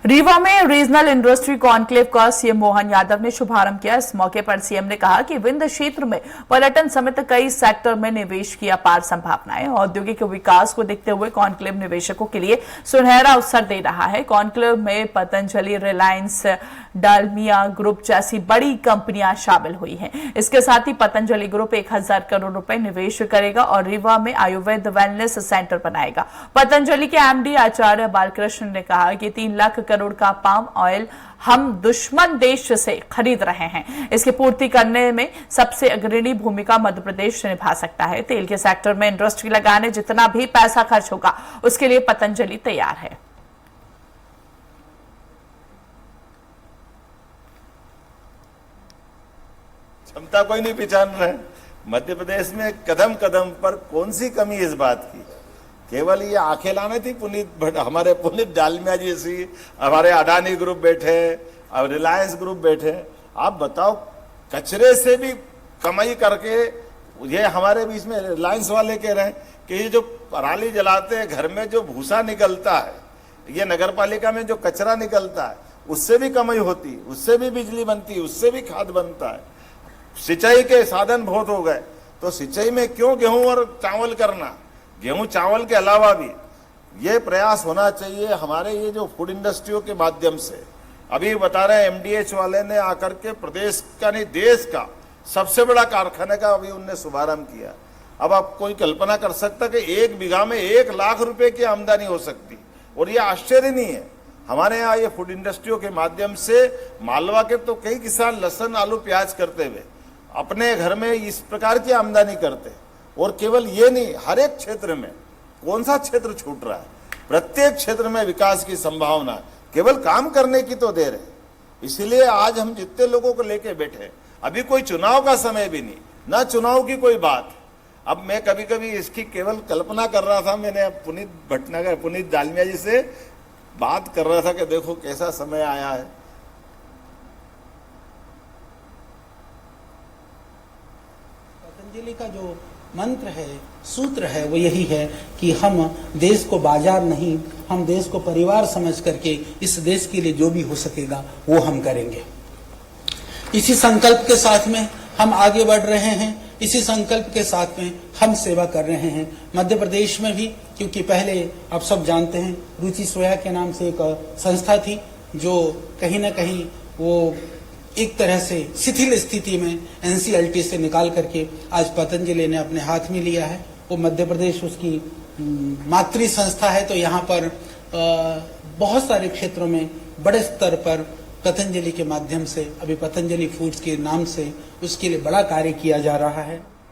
रीवा में regional industry conclave का CM Mohan Yadav ने शुभारंभ किया। इस मौके पर सीएम ने कहा कि विंध्य क्षेत्र में पर्यटन समेत कई सेक्टर में निवेश की अपार संभावनाएं। औद्योगिक विकास को देखते हुए कॉन्क्लेव निवेशकों के लिए सुनहरा अवसर दे रहा है। कॉन्क्लेव में पतंजलि, रिलायंस, डालमिया ग्रुप जैसी बड़ी कंपनियां शामिल हुई हैं। इसके साथ ही पतंजलि ग्रुप 1000 करोड़ रुपए निवेश करेगा और रीवा में आयुर्वेद वेलनेस सेंटर बनाएगा। पतंजलि के एमडी आचार्य बालकृष्ण ने कहा कि 3 लाख करोड़ का पाम ऑयल हम दुश्मन देश से खरीद रहे हैं। इसकी पूर्ति करने में सबसे अग्रणी भूमिका मध्य प्रदेश निभा सकता है। तेल के सेक्टर में इंडस्ट्री लगाने जितना भी पैसा खर्च होगा उसके लिए पतंजलि तैयार है। क्षमता कोई नहीं पहचान रहा है। मध्य प्रदेश में कदम कदम पर कौन सी कमी इस बात की? केवल ये आंखें लाने थी हमारे पुनीत डालमिया जी सी, हमारे अडानी ग्रुप बैठे और रिलायंस ग्रुप बैठे। आप बताओ, कचरे से भी कमाई करके ये हमारे बीच में रिलायंस वाले कह रहे हैं कि ये जो पराली जलाते हैं, घर में जो भूसा निकलता है, ये नगर पालिका में जो कचरा निकलता है, उससे भी कमाई होती, उससे भी बिजली बनती, उससे भी खाद बनता है। सिंचाई के साधन बहुत हो गए, तो सिंचाई में क्यों गेहूं और चावल करना? गेहूं चावल के अलावा भी ये प्रयास होना चाहिए हमारे ये जो फूड इंडस्ट्रियों के माध्यम से। अभी बता रहे हैं एमडीएच वाले ने आकर के प्रदेश का नहीं देश का सबसे बड़ा कारखाने का अभी उनने शुभारंभ किया। अब आप कोई कल्पना कर सकता कि 1 बीघा में 1 लाख रुपए की आमदनी हो सकती, और ये आश्चर्य नहीं है। हमारे यहाँ ये फूड इंडस्ट्रियों के माध्यम से मालवा के तो कई किसान लहसुन, आलू, प्याज करते हुए अपने घर में इस प्रकार की आमदनी करते। और केवल ये नहीं, हर एक क्षेत्र में कौन सा क्षेत्र छूट रहा है? प्रत्येक क्षेत्र में विकास की संभावना, केवल काम करने की तो देर है। इसलिए आज हम जितने लोगों को लेके बैठे, अभी कोई चुनाव का समय भी नहीं, ना चुनाव की कोई बात। अब मैं कभी कभी इसकी केवल कल्पना कर रहा था। मैंने पुनीत डालमिया जी से बात कर रहा था कि देखो कैसा समय आया है। पतंजलि का जो मंत्र है, सूत्र है, वो यही है कि हम देश को बाजार नहीं, हम देश को परिवार समझ करके इस देश के लिए जो भी हो सकेगा वो हम करेंगे। इसी संकल्प के साथ में हम आगे बढ़ रहे हैं। इसी संकल्प के साथ में हम सेवा कर रहे हैं मध्य प्रदेश में भी, क्योंकि पहले आप सब जानते हैं रुचि सोया के नाम से एक संस्था थी जो कहीं ना कहीं वो एक तरह से शिथिल स्थिति में एनसीएलटी से निकाल करके आज पतंजलि ने अपने हाथ में लिया है। वो मध्य प्रदेश उसकी मातृ संस्था है। तो यहाँ पर बहुत सारे क्षेत्रों में बड़े स्तर पर पतंजलि के माध्यम से, अभी पतंजलि फूड्स के नाम से उसके लिए बड़ा कार्य किया जा रहा है।